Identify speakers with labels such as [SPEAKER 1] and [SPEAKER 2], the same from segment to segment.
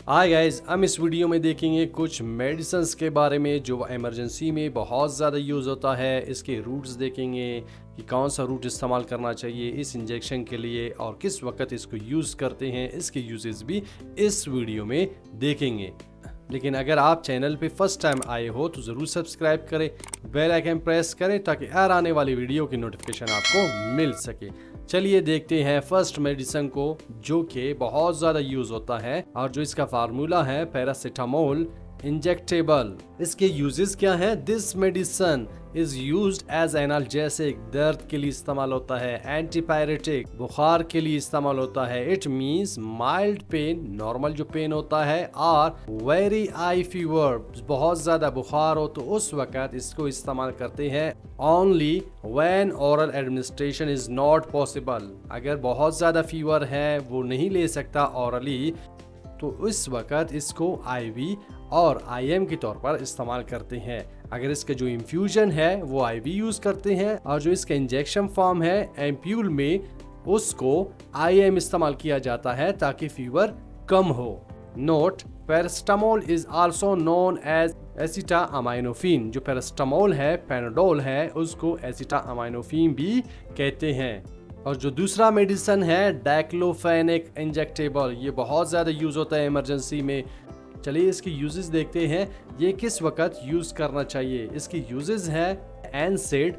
[SPEAKER 1] Hi guys, हम इस video में देखेंगे कुछ मेडिसिन्स के बारे में जो इमरजेंसी में बहुत ज़्यादा यूज़ होता है। इसके रूट्स देखेंगे कि कौन सा रूट इस्तेमाल करना चाहिए इस इंजेक्शन के लिए और किस वक्त इसको यूज़ करते हैं। इसके यूजेस भी इस वीडियो में देखेंगे। लेकिन अगर आप चैनल पे फर्स्ट टाइम आए हो तो ज़रूर सब्सक्राइब करें, बेल आइकन प्रेस करें ताकि हर आने वाली वीडियो की नोटिफिकेशन आपको मिल सके। चलिए देखते हैं फर्स्ट मेडिसिन को जो कि बहुत ज़्यादा यूज़ होता है और जो इसका फार्मूला है पैरासीटामोल इंजेक्टेबल। इसके यूजेस क्या है? This medicine is used as analgesic, दर्द के लिए इस्तेमाल होता है, एंटीपायरेटिक, बुखार के लिए इस्तेमाल होता है। It means mild pain, normal जो पेन होता है, और वेरी हाई फीवर, बहुत ज्यादा बुखार हो तो उस वक्त इसको इस्तेमाल करते हैं। Only when oral administration is not possible, अगर बहुत ज्यादा फीवर है वो नहीं ले सकता ओरली तो उस वक्त इसको आईवी और आईएम के तौर पर इस्तेमाल करते हैं। अगर इसका जो इन्फ्यूजन है वो आईवी यूज करते हैं और जो इसका इंजेक्शन फॉर्म है एम्प्यूल में उसको आईएम इस्तेमाल किया जाता है ताकि फीवर कम हो। Note, paracetamol is also known as acetaminophen. जो पैरासीटामोल है, पैनाडोल है, उसको एसिटामाइनोफेन भी कहते हैं। और जो दूसरा मेडिसिन है डाइक्लोफेनेक इंजेक्टेबल, ये बहुत ज़्यादा यूज़ होता है इमरजेंसी में। चलिए इसकी यूजेस देखते हैं, ये किस वक्त यूज़ करना चाहिए। इसकी यूजेस है NSAID,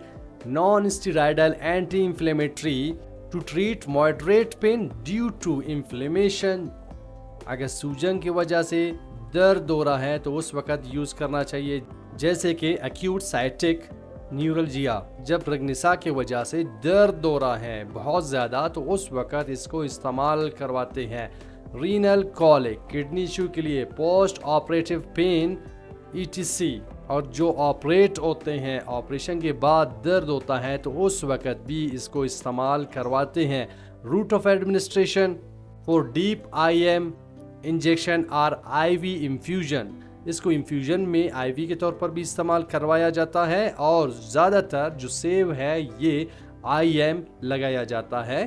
[SPEAKER 1] non steroidal anti inflammatory to treat moderate pain due to inflammation. अगर सूजन की वजह से दर्द हो रहा है तो उस वक्त यूज़ करना चाहिए, जैसे कि एक्यूट साइटिक न्यूरलजिया, जब प्रेगनेंसी की वजह से दर्द हो रहा है बहुत ज़्यादा तो उस वक्त इसको इस्तेमाल करवाते हैं। रीनल कॉलिक, किडनी इशू के लिए, पोस्ट ऑपरेटिव पेन ETC, और जो ऑपरेट होते हैं ऑपरेशन के बाद दर्द होता है तो उस वक्त भी इसको इस्तेमाल करवाते हैं। Route of administration for deep IM injection और IV इन्फ्यूजन, इसको इन्फ्यूजन में आईवी के तौर पर भी इस्तेमाल करवाया जाता है और ज़्यादातर जो सेव है ये IM लगाया जाता है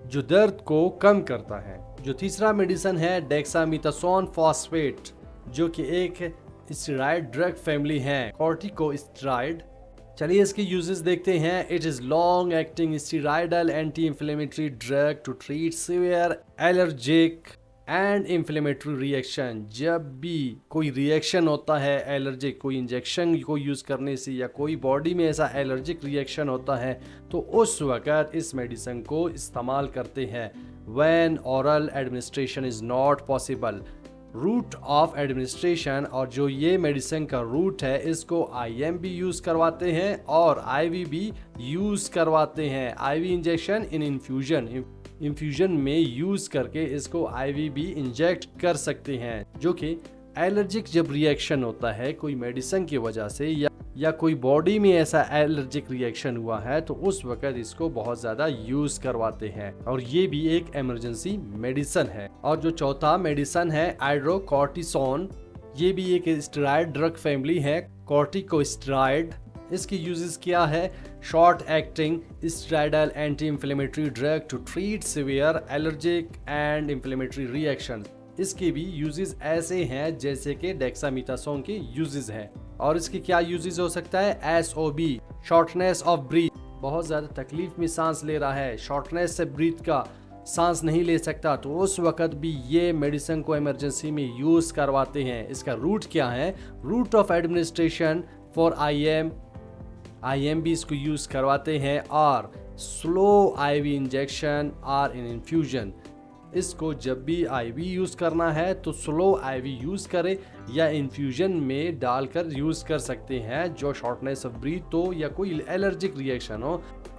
[SPEAKER 1] जो दर्द को कम करता है। जो तीसरा मेडिसिन है डेक्सामेथासोन फॉस्फेट, जो कि एक स्टेरॉयड ड्रग फैमिली है, कॉर्टिकोस्टेरॉइड। चलिए इसके यूजेस देखते हैं। It is long acting steroidal anti inflammatory drug to treat severe allergic and inflammatory reaction. जब भी कोई रिएक्शन होता है एलर्जिक, कोई इंजेक्शन को यूज़ करने से या कोई बॉडी में ऐसा एलर्जिक रिएक्शन होता है तो उस वक्त इस मेडिसिन को इस्तेमाल करते हैं। When oral administration is not possible, route of administration, और जो ये मेडिसिन का रूट है इसको IM भी यूज़ करवाते हैं और IV भी यूज़ करवाते हैं। IV इंजेक्शन इन इन्फ्यूजन में यूज़ करके इसको IV भी इंजेक्ट कर सकते हैं। जो कि एलर्जिक जब रिएक्शन होता है कोई मेडिसिन की वजह से या कोई बॉडी में ऐसा एलर्जिक रिएक्शन हुआ है तो उस वक्त इसको बहुत ज़्यादा यूज़ करवाते हैं और ये भी एक इमरजेंसी मेडिसिन है। और जो चौथा मेडिसिन है हाइड्रोकॉर्टिसोन, ये भी एक स्टेरॉयड ड्रग फैमिली है, कॉर्टिकोस्टेरॉइड। इसकी यूजेस क्या है? Short acting steroidal anti inflammatory drug to treat severe allergic and inflammatory reaction. इसके भी यूजेस ऐसे हैं जैसे कि डेक्सामेथासोन के यूजेस हैं। और इसके क्या यूजेस हो सकता है? SOB, शॉर्टनेस ऑफ ब्रीथ, बहुत ज़्यादा तकलीफ में सांस ले रहा है, शॉर्टनेस से ब्रीथ का सांस नहीं ले सकता तो उस वक्त भी ये मेडिसिन को इमरजेंसी में यूज़ करवाते हैं। इसका रूट क्या है? Route of administration for IM भी इसको यूज़ करवाते हैं और स्लो IV इंजेक्शन और इन इन्फ्यूजन। इसको जब भी IV यूज़ करना है तो स्लो IV यूज़ करें या इन्फ्यूजन में डालकर यूज़ कर सकते हैं। जो शॉर्टनेस ऑफ ब्रीथ हो या कोई एलर्जिक रिएक्शन हो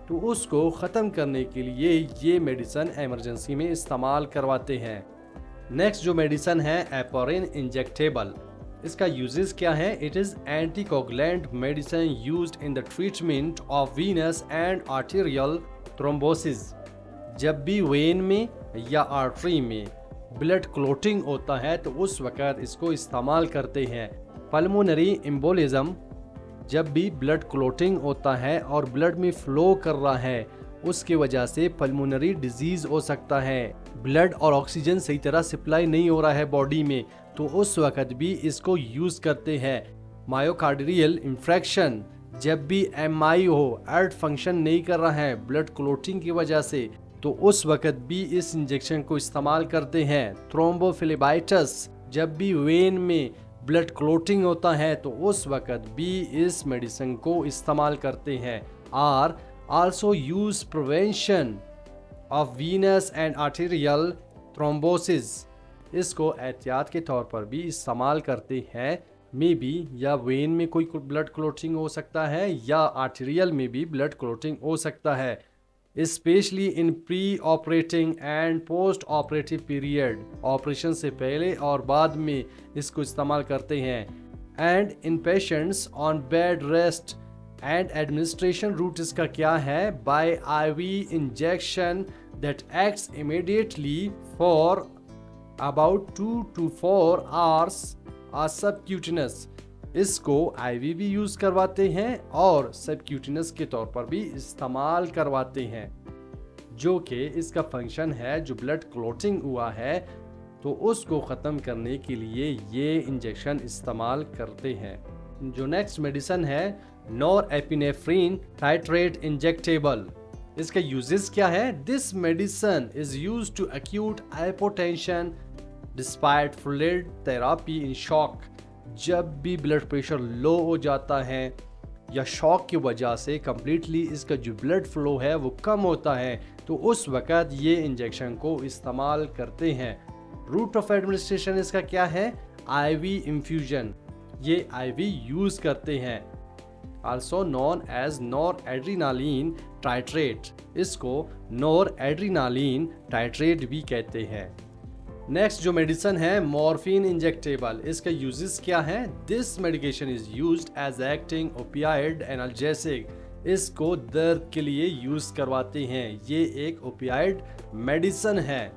[SPEAKER 1] तो उसको ख़त्म करने के लिए ये मेडिसिन इमरजेंसी में इस्तेमाल करवाते हैं। नेक्स्ट जो मेडिसिन है एपोरिन इंजेक्टेबल, इसका यूजेस क्या है? It is anticoagulant medicine used in the treatment of venous and arterial thrombosis. जब भी वेन में या आर्टरी में ब्लड क्लोटिंग होता है तो उस वक्त इसको इस्तेमाल करते हैं। पल्मोनरी एम्बोलिज्म, जब भी ब्लड क्लोटिंग होता है और ब्लड में फ्लो कर रहा है उसके वजह से पल्मोनरी डिजीज हो सकता है। ब्लड और ऑक्सीजन सही तरह सप्लाई नहीं हो रहा है बॉडी में, तो उस वक्त भी इसको यूज करते हैं। मायोकार्डियल इंफ्रैक्शन, जब भी एमआई हो, हार्ट फंक्शन नहीं कर रहा है ब्लड क्लोटिंग की वजह से, तो उस वक्त भी इस इंजेक्शन को इस्तेमाल करते हैं। थ्रोम्बोफिलेबाइटिस, जब भी वेन में ब्लड क्लोटिंग होता है तो उस वक्त भी इस मेडिसिन को इस्तेमाल करते हैं। Are also use prevention of venous and arterial thrombosis, इसको एहतियात के तौर पर भी इस्तेमाल करते हैं। मे बी या वेन में कोई ब्लड क्लोटिंग हो सकता है या आर्टेरियल में भी ब्लड क्लोटिंग हो सकता है, specially in pre operating and post operative period, operation से पहले और बाद में इसको इस्तेमाल करते हैं। And in patients on bed rest, and administration route इसका क्या है, by IV injection that acts immediately for about 2 to 4 hours subcutaneous, इसको आईवी भी यूज करवाते हैं और सबक्यूटिनस के तौर पर भी इस्तेमाल करवाते हैं, जो कि इसका फंक्शन है जो ब्लड क्लोटिंग हुआ है तो उसको ख़त्म करने के लिए ये इंजेक्शन इस्तेमाल करते हैं। जो नेक्स्ट मेडिसिन है नॉरएपिनेफ्रिन टाइट्रेट इंजेक्टेबल, इसका यूजेस क्या है। This medicine is used to acute hypotension despite fluid therapy in shock, जब भी ब्लड प्रेशर लो हो जाता है या शॉक की वजह से कम्प्लीटली इसका जो ब्लड फ्लो है वो कम होता है, तो उस वक़्त ये इंजेक्शन को इस्तेमाल करते हैं। रूट ऑफ एडमिनिस्ट्रेशन इसका क्या है, आईवी इन्फ्यूजन, ये आईवी यूज़ करते हैं। Also known as noradrenaline titrate, इसको नॉरएड्रेनालिन टाइट्रेट भी कहते हैं। नेक्स्ट जो मेडिसिन है मॉर्फिन इंजेक्टेबल, इसका यूजेस क्या है। This medication is used as acting opioid analgesic, इसको दर्द के लिए यूज करवाते हैं। ये एक ओपियाइड मेडिसिन है।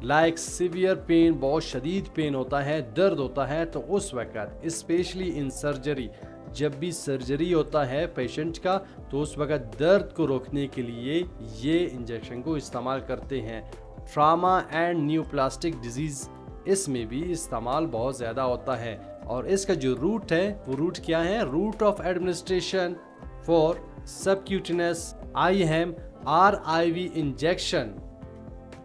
[SPEAKER 1] लाइक सीवियर पेन, बहुत शदीद पेन होता है, दर्द होता है, तो उस वक्त स्पेशली इन सर्जरी, जब भी सर्जरी होता है पेशेंट का, तो उस वक्त दर्द को रोकने के लिए ये इंजेक्शन को इस्तेमाल करते हैं। ट्रामा एंड न्यूप्लास्टिक डिजीज़, इसमें भी इस्तेमाल बहुत ज़्यादा होता है। और इसका जो रूट है वो रूट क्या है, route of administration for subcutaneous IM और IV इंजेक्शन,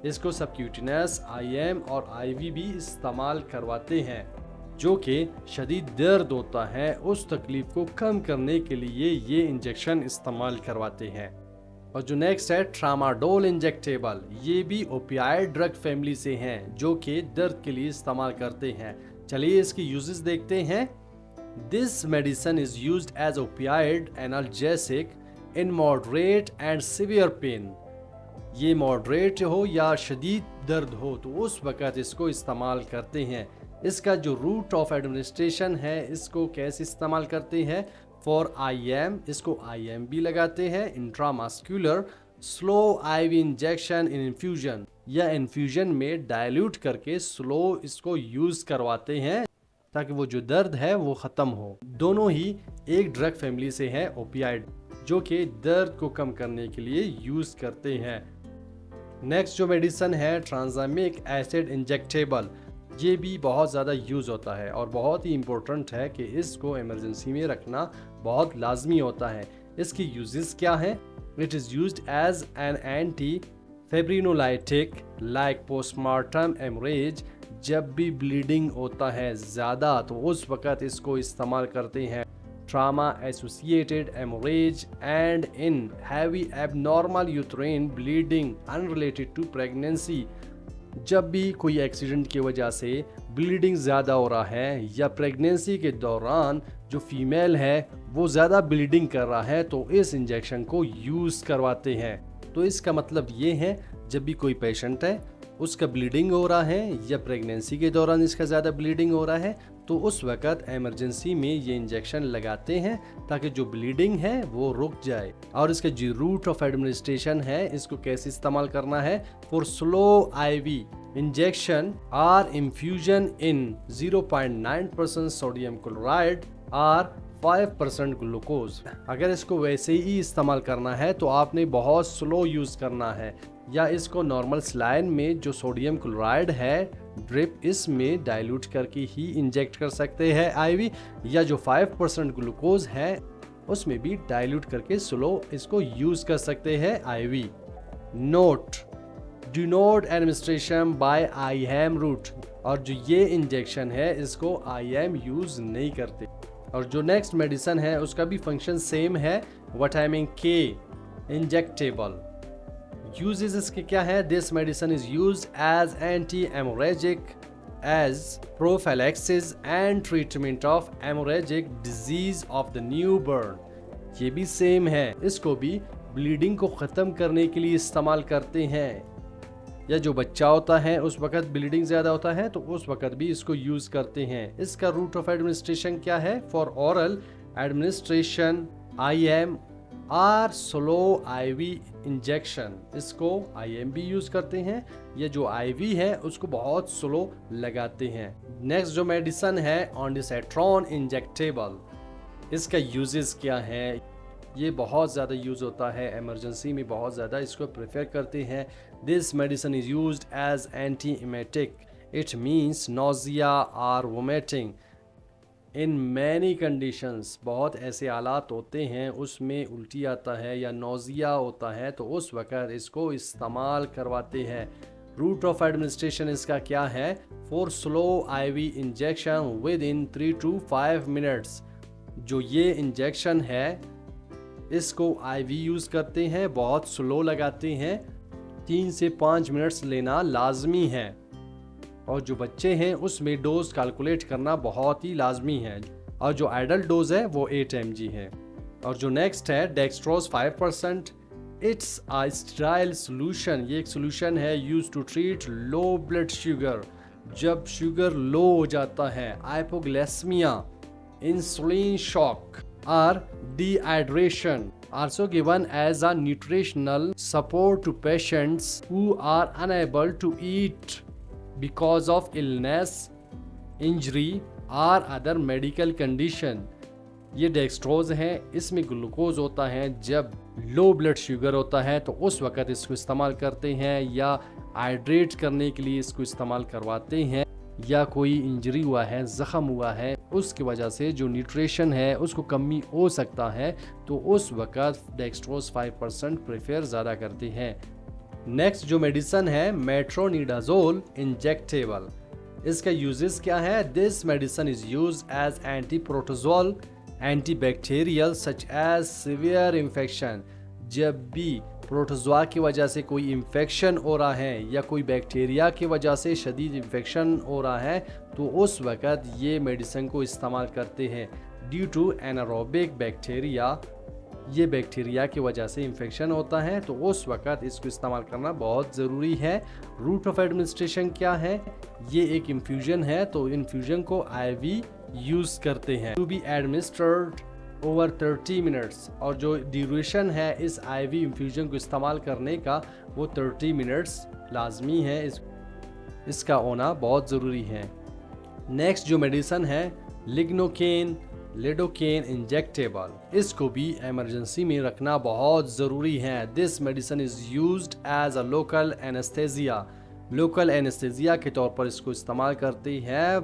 [SPEAKER 1] इसको सबक्यूटिनस IM और IV भी इस्तेमाल करवाते हैं। जो कि शदीद दर्द होता है उस तकलीफ को कम करने के लिए ये इंजेक्शन इस्तेमाल करवाते हैं। और जो नेक्स्ट है ट्रामाडोल इंजेक्टेबल, ये भी ओपियाइड ड्रग फैमिली से हैं जो कि दर्द के लिए इस्तेमाल करते हैं। चलिए इसकी यूजेस देखते हैं। This medicine is used as opioid analgesic in moderate and severe pain, ये मॉडरेट हो या शदीद दर्द हो तो उस वक़्त इसको इस्तेमाल करते हैं। इसका जो रूट ऑफ एडमिनिस्ट्रेशन है इसको कैसे इस्तेमाल करते हैं, फॉर IM, इसको IM भी लगाते हैं। इंट्रामस्कुलर स्लो IV इंजेक्शन इन इन्फ्यूजन, या इन्फ्यूजन में डाइल्यूट करके स्लो इसको यूज़ करवाते हैं ताकि वो जो दर्द है वो ख़त्म हो। दोनों ही एक ड्रग फैमिली से है ओपियाइड, जो कि दर्द को कम करने के लिए यूज़ करते हैं। नेक्स्ट जो मेडिसिन है ट्रांजामिक एसिड इंजेक्टेबल, ये भी बहुत ज़्यादा यूज़ होता है और बहुत ही इम्पोर्टेंट है कि इसको इमरजेंसी में रखना बहुत लाजमी होता है। इसकी यूजेस क्या है, it is used as an anti fibrinolytic like postmortem haemorrhage, जब भी ब्लीडिंग होता है ज़्यादा तो उस वक़्त इसको इस्तेमाल करते हैं। Trauma associated haemorrhage and in heavy abnormal uterine bleeding unrelated to pregnancy, जब भी कोई एक्सीडेंट की वजह से ब्लीडिंग ज़्यादा हो रहा है या प्रेगनेंसी के दौरान जो फीमेल है वो ज़्यादा ब्लीडिंग कर रहा है तो इस इंजेक्शन को यूज़ करवाते हैं। तो इसका मतलब ये है जब भी कोई पेशेंट है उसका ब्लीडिंग हो रहा है या प्रेगनेंसी के दौरान इसका ज़्यादा ब्लीडिंग हो रहा है तो उस वक़्त इमरजेंसी में ये इंजेक्शन लगाते हैं ताकि जो ब्लीडिंग है वो रुक जाए। और इसका जो रूट ऑफ एडमिनिस्ट्रेशन है इसको कैसे इस्तेमाल करना है, फॉर स्लो IV इंजेक्शन और इन्फ्यूजन इन 0.9% सोडियम क्लोराइड और 5% ग्लूकोज। अगर इसको वैसे ही इस्तेमाल करना है तो आपने बहुत स्लो यूज़ करना है, या इसको नॉर्मल सलाइन में जो सोडियम क्लोराइड है ड्रिप, इसमें डाइल्यूट करके ही इंजेक्ट कर सकते हैं आईवी, या जो 5% ग्लूकोज है उसमें भी डाइल्यूट करके स्लो इसको यूज़ कर सकते हैं IV. Note: do not administration by IM route, और जो ये इंजेक्शन है इसको आईएम यूज़ नहीं करते। और जो नेक्स्ट मेडिसिन है उसका भी फंक्शन सेम है, विटामिन के इंजेक्टेबल। यूजेस इसके क्या है? This medicine is used as anti haemorrhagic, as prophylaxis and treatment of haemorrhagic disease of the newborn. ये भी सेम है, इसको भी ब्लीडिंग को ख़त्म करने के लिए इस्तेमाल करते हैं, या जो बच्चा होता है उस वक्त ब्लीडिंग ज़्यादा होता है तो उस वक्त भी इसको यूज़ करते हैं। इसका रूट ऑफ एडमिनिस्ट्रेशन क्या है? For oral administration IM or slow IV injection, इसको आईएम भी यूज़ करते हैं, या जो आईवी है उसको बहुत स्लो लगाते हैं। नेक्स्ट जो मेडिसिन है ऑन्डिसेट्रॉन इंजेक्टेबल, इसका यूजेस क्या है? ये बहुत ज़्यादा यूज़ होता है इमरजेंसी में, बहुत ज़्यादा इसको प्रेफर करते हैं। This medicine is used as anti emetic, it means nausea or vomiting in many conditions. बहुत ऐसे हालात होते हैं उसमें उल्टी आता है या नोजिया होता है तो उस वक़्त इसको इस्तेमाल करवाते हैं। रूट ऑफ एडमिनिस्ट्रेशन इसका क्या है? For slow IV injection within 3 to 5 minutes. जो ये इंजेक्शन है इसको आईवी यूज़ करते हैं, बहुत स्लो लगाते हैं, 3 से 5 मिनट्स लेना लाजमी है। और जो बच्चे हैं उसमें डोज कैलकुलेट करना बहुत ही लाजमी है, और जो एडल्ट डोज है वो 8 mg है। और जो नेक्स्ट है dextrose 5%, it's a sterile solution. ये एक सोल्यूशन है use to treat low blood sugar. जब शुगर लो हो जाता है, hypoglycaemia, insulin shock or dehydration, also given as a nutritional support to patients who are unable to eat because of illness, injury or other medical condition। ये dextrose है, इसमें glucose होता है। जब लो ब्लड शुगर होता है तो उस वक़्त इसको इस्तेमाल करते हैं, या हाइड्रेट करने के लिए इसको इस्तेमाल करवाते हैं, या कोई इंजरी हुआ है, ज़ख़म हुआ है, उसकी वजह से जो न्यूट्रिशन है उसको कमी हो सकता है तो उस वक़्त डेक्सट्रोज 5% प्रेफर ज़्यादा करते हैं। नेक्स्ट जो मेडिसिन है मेट्रोनिडाज़ोल इंजेक्टेबल, इसका यूजेस क्या है? This medicine is used as anti protozoal antibacterial such as severe infection. जब भी प्रोटोजोआ की वजह से कोई इन्फेक्शन हो रहा है या कोई बैक्टीरिया की वजह से शदीद इन्फेक्शन हो रहा है तो उस वक़्त ये मेडिसिन को इस्तेमाल करते हैं। ड्यू टू एनारोबिक बैक्टीरिया, ये बैक्टीरिया की वजह से इन्फेक्शन होता है तो उस वक़्त इसको इस्तेमाल करना बहुत ज़रूरी है। रूट ऑफ एडमिनिस्ट्रेशन क्या है? ये एक इन्फ्यूजन है तो इन्फ्यूजन को आईवी यूज़ करते हैं, to be administered over 30 minutes. और जो ड्यूरेशन है इस आईवी इन्फ्यूजन को इस्तेमाल करने का वो 30 मिनट्स लाजमी है, इसका होना बहुत ज़रूरी है। नेक्स्ट जो मेडिसिन है लिग्नोकेन लिडोकेन इंजेक्टेबल, इसको भी इमरजेंसी में रखना बहुत ज़रूरी है। This medicine is used as a local anaesthesia, local anaesthesia के तौर पर इसको इस्तेमाल करते हैं।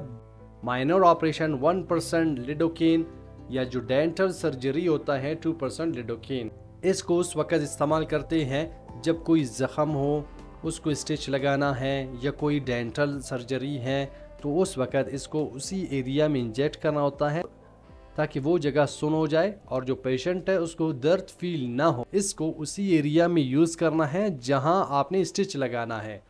[SPEAKER 1] माइनर ऑपरेशन 1% लिडोकेन, या जो डेंटल सर्जरी होता है 2% लिडोकेन। इसको उस वक़्त इस्तेमाल करते हैं जब कोई ज़ख़म हो, उसको स्टिच लगाना है, या कोई डेंटल सर्जरी है तो उस वक़्त इसको उसी एरिया में इंजेक्ट करना होता है ताकि वो जगह सुन हो जाए और जो पेशेंट है उसको दर्द फील ना हो। इसको उसी एरिया में यूज़ करना है जहां आपने स्टिच लगाना है।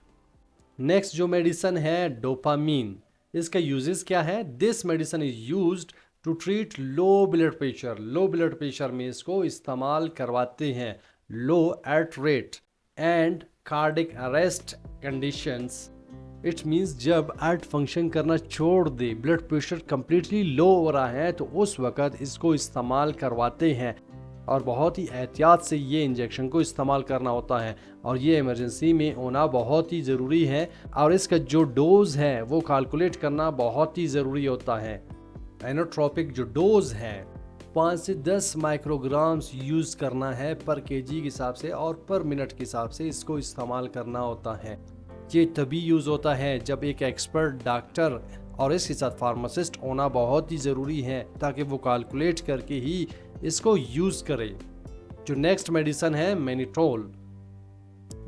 [SPEAKER 1] नेक्स्ट जो मेडिसिन है डोपामीन, इसका यूजेस क्या है? This medicine is used to treat low blood pressure. Low blood pressure में इसको इस्तेमाल करवाते हैं। Low heart rate and cardiac arrest conditions, it means जब हार्ट फंक्शन करना छोड़ दे, ब्लड प्रेशर कम्प्लीटली लो हो रहा है तो उस वक़्त इसको इस्तेमाल करवाते हैं। और बहुत ही एहतियात से ये इंजेक्शन को इस्तेमाल करना होता है और ये इमरजेंसी में होना बहुत ही ज़रूरी है। और इसका जो डोज है वो कैलकुलेट करना बहुत ही ज़रूरी होता है। एनोट्रोपिक जो डोज है 5 से 10 माइक्रोग्राम्स यूज़ करना है पर केजी के हिसाब से और पर मिनट के हिसाब से इसको इस्तेमाल करना होता है। ये तभी यूज़ होता है जब एक एक्सपर्ट डॉक्टर और इसके साथ फार्मासिस्ट होना बहुत ही ज़रूरी है ताकि वो कैलकुलेट करके ही इसको यूज़ करे। जो नेक्स्ट मेडिसिन है मैनिट्रोल।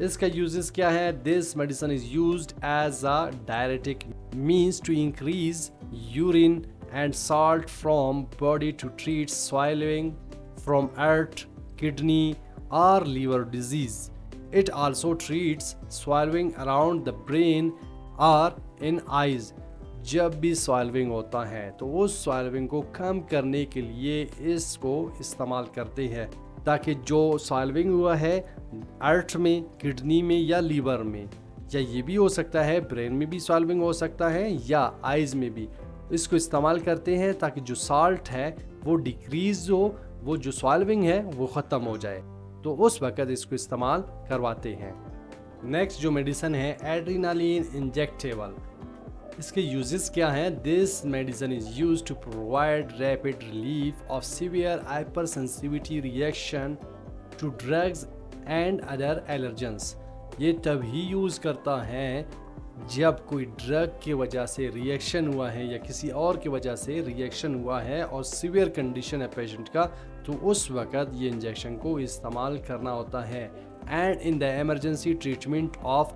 [SPEAKER 1] इसका यूजेस क्या है? This medicine is used as a diuretic means to increase urine and salt from body to treat swallowing from heart, kidney or liver disease. It also treats swallowing around the brain or in eyes. जब भी swallowing होता है तो उस swallowing को कम करने के लिए इसको इस्तेमाल करते हैं ताकि जो swallowing हुआ है हार्ट में, किडनी में या लीवर में, या ये भी हो सकता है ब्रेन में भी swallowing हो सकता है या आइज़ में भी, इसको इस्तेमाल करते हैं ताकि जो साल्ट है वो डिक्रीज हो, वो जो सॉल्विंग है वो ख़त्म हो जाए, तो उस वक्त इसको इस्तेमाल करवाते हैं। नेक्स्ट जो मेडिसिन है एड्रेनालिन इंजेक्टेबल। इसके यूजेस क्या हैं? This medicine is used to provide rapid relief of severe hyper sensitivity reaction to drugs and other allergens. ये तभी यूज़ करता है जब कोई ड्रग की वजह से रिएक्शन हुआ है या किसी और की वजह से रिएक्शन हुआ है और सीवियर कंडीशन है पेशेंट का, तो उस वक़्त ये इंजेक्शन को इस्तेमाल करना होता है। And in the emergency treatment of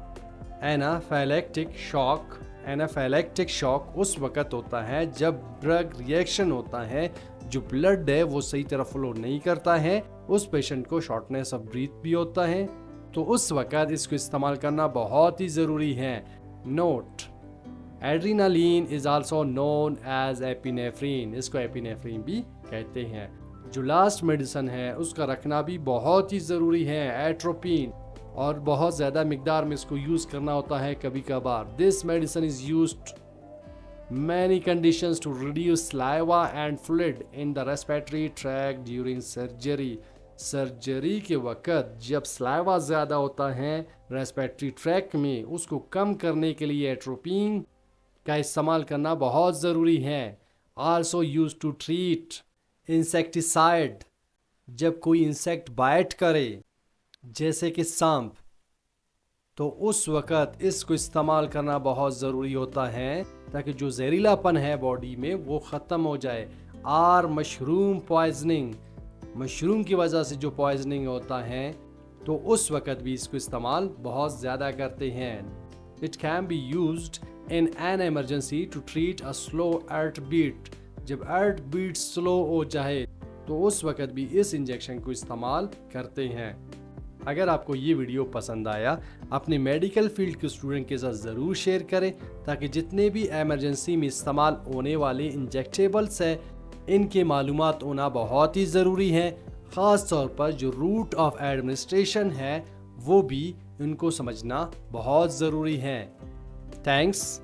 [SPEAKER 1] anaphylactic shock. Anaphylactic shock उस वक़्त होता है जब ड्रग रिएक्शन होता है, जो ब्लड है वो सही तरह फ्लो नहीं करता है, उस पेशेंट को शॉर्टनेस ऑफ ब्रीथ भी होता है, तो उस वक़्त इसको इस्तेमाल करना बहुत ही ज़रूरी है। नोट: adrenaline is also known as epinephrine. इसको एपिनेफ्रिन भी कहते हैं। जो लास्ट मेडिसिन है उसका रखना भी बहुत ही ज़रूरी है, एट्रोपिन, और बहुत ज़्यादा मिकदार में इसको यूज़ करना होता है कभी कभार। This medicine is used many conditions to reduce saliva and fluid in the respiratory tract during surgery. Surgery के वक़्त जब सलाइवा ज़्यादा होता है रेस्पिरेटरी ट्रैक में, उसको कम करने के लिए एट्रोपिन का इस्तेमाल करना बहुत ज़रूरी है। Also use to treat insecticide. जब कोई इंसेक्ट बाइट करे जैसे कि सांप, तो उस वक़्त इसको इस्तेमाल करना बहुत ज़रूरी होता है ताकि जो जहरीलापन है बॉडी में वो ख़त्म हो जाए। Are mushroom poisoning. मशरूम की वजह से जो पॉइजनिंग होता है तो उस वक़्त भी इसको इस्तेमाल बहुत ज़्यादा करते हैं। It can be used in an emergency to treat a slow heart beat. जब हार्ट बीट स्लो हो जाए तो उस वक़्त भी इस इंजेक्शन को इस्तेमाल करते हैं। अगर आपको ये वीडियो पसंद आया, अपने मेडिकल फील्ड के स्टूडेंट के साथ ज़रूर शेयर करें ताकि जितने भी एमरजेंसी में इस्तेमाल होने वाले इंजेक्टेबल्स हैं इनके मालूमात होना बहुत ही ज़रूरी है। ख़ास तौर पर जो रूट ऑफ एडमिनिस्ट्रेशन है वो भी उनको समझना बहुत ज़रूरी है। थैंक्स।